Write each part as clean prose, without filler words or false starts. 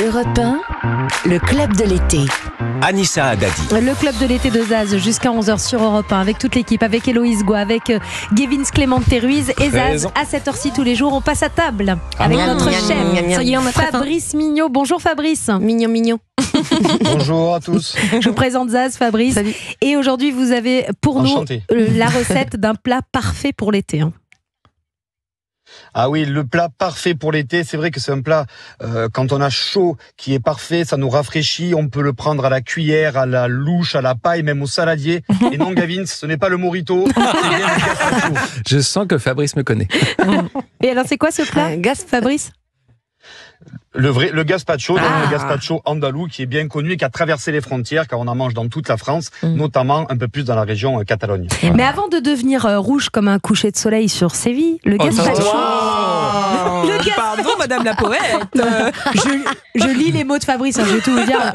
Europe 1, le club de l'été. Anissa Haddadi. Le club de l'été de Zaz jusqu'à 11h sur Europe 1 avec toute l'équipe, avec Héloïse Goua, avec Gevins Clément Ruiz et Zaz. À cette heure-ci tous les jours, on passe à table avec notre chef. Ça y est, on a très faim. Fabrice Mignot. Bonjour Fabrice. Mignon. Bonjour à tous. Je vous présente Zaz, Fabrice. Salut. Et aujourd'hui, vous avez pour Enchanté. nous la recette d'un plat parfait pour l'été. Ah oui, le plat parfait pour l'été, c'est vrai que c'est un plat, quand on a chaud, qui est parfait, ça nous rafraîchit, on peut le prendre à la cuillère, à la louche, à la paille, même au saladier. Et non, Gavin, ce n'est pas le mojito, c'est bien le gazpacho. Je sens que Fabrice me connaît. Et alors, c'est quoi ce plat, Fabrice? Le gazpacho, donc le gazpacho andalou qui est bien connu et qui a traversé les frontières car on en mange dans toute la France, notamment un peu plus dans la région Catalogne. Mais avant de devenir rouge comme un coucher de soleil sur Séville, le gazpacho... Pardon, madame la poète. Je lis les mots de Fabrice, je vais tout vous dire.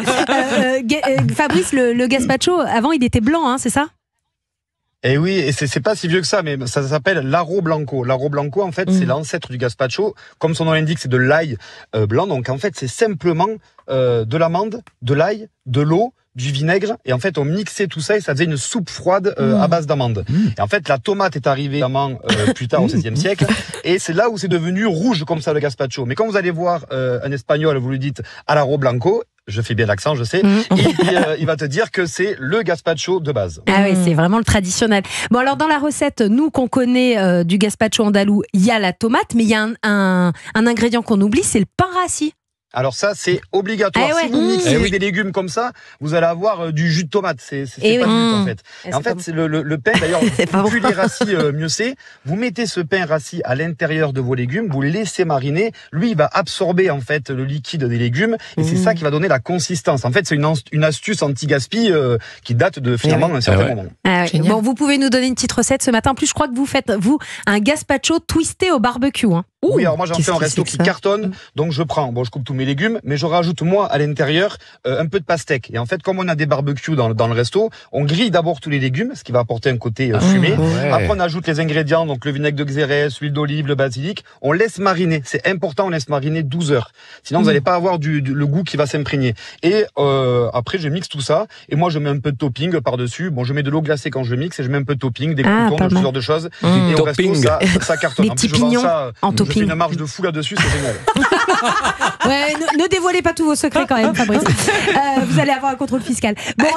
Fabrice, le gazpacho, avant il était blanc, hein, c'est ça? Et oui, et c'est pas si vieux que ça, mais ça s'appelle l'aro blanco. L'aro blanco, en fait, c'est l'ancêtre du gazpacho. Comme son nom l'indique, c'est de l'ail blanc. Donc, en fait, c'est simplement de l'amande, de l'ail, de l'eau, du vinaigre. Et en fait, on mixait tout ça et ça faisait une soupe froide à base d'amande. Et en fait, la tomate est arrivée évidemment plus tard, au XVIe siècle. Et c'est là où c'est devenu rouge comme ça, le gazpacho. Mais quand vous allez voir un Espagnol, vous lui dites à l'aro blanco, je fais bien l'accent, je sais. Et il va te dire que c'est le gazpacho de base. Ah oui, c'est vraiment le traditionnel. Bon, alors dans la recette, nous qu'on connaît du gazpacho andalou, il y a la tomate, mais il y a un ingrédient qu'on oublie, c'est le pain rassis. Alors ça, c'est obligatoire. Si vous mixez des légumes comme ça, vous allez avoir du jus de tomate. C'est pas du tout, en fait. En fait, c'est le pain, d'ailleurs, plus les rassis, mieux c'est. Vous mettez ce pain rassis à l'intérieur de vos légumes, vous le laissez mariner. Lui, il va absorber, en fait, le liquide des légumes. Et c'est ça qui va donner la consistance. En fait, c'est une astuce anti-gaspi qui date de, finalement, un certain moment. Ah oui. Bon, vous pouvez nous donner une petite recette ce matin. En plus, je crois que vous faites, vous, un gazpacho twisté au barbecue. Hein. Oui, alors moi j'en fais un resto qui cartonne, donc je coupe tous mes légumes, mais je rajoute moi à l'intérieur un peu de pastèque. Et en fait, comme on a des barbecues dans le resto, on grille d'abord tous les légumes, ce qui va apporter un côté fumé. Ouais. Après on ajoute les ingrédients, donc le vinaigre de Xérès, l'huile d'olive, le basilic. On laisse mariner, c'est important, on laisse mariner 12 heures. Sinon vous n'allez pas avoir le goût qui va s'imprégner. Et après je mixe tout ça, et moi je mets un peu de topping par-dessus. Bon, je mets de l'eau glacée quand je mixe, et je mets un peu de topping, des croutons, ce genre de choses. Et au resto, ça cartonne. Les petits pignons en topping. Je fais une marge de fou là-dessus, c'est génial. Ouais, ne dévoilez pas tous vos secrets quand même, Fabrice. Vous allez avoir un contrôle fiscal. Bon,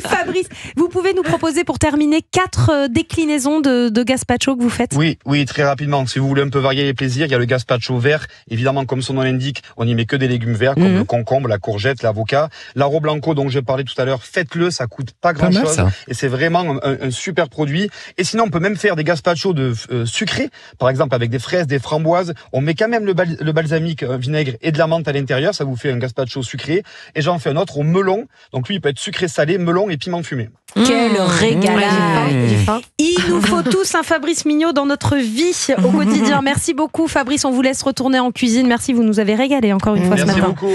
Fabrice, vous pouvez nous proposer pour terminer 4 déclinaisons de gazpacho que vous faites? Oui, très rapidement. Si vous voulez un peu varier les plaisirs, il y a le gazpacho vert. Évidemment, comme son nom l'indique, on n'y met que des légumes verts, comme le concombre, la courgette, l'avocat. L'aro blanco dont je parlais tout à l'heure, faites-le, ça coûte pas grand-chose. Et c'est vraiment un super produit. Et sinon, on peut même faire des gazpachos sucrés, par exemple avec des fraises, des framboises. On met quand même le balsamique, vinaigre et de la menthe à l'intérieur, ça vous fait un gazpacho sucré. Et j'en fais un autre au melon, donc lui il peut être sucré salé, melon et piment fumé. Quel régalade. Il nous faut tous un Fabrice Mignot dans notre vie au quotidien. Merci beaucoup Fabrice, on vous laisse retourner en cuisine. Merci, vous nous avez régalé encore une fois ce matin. Merci beaucoup.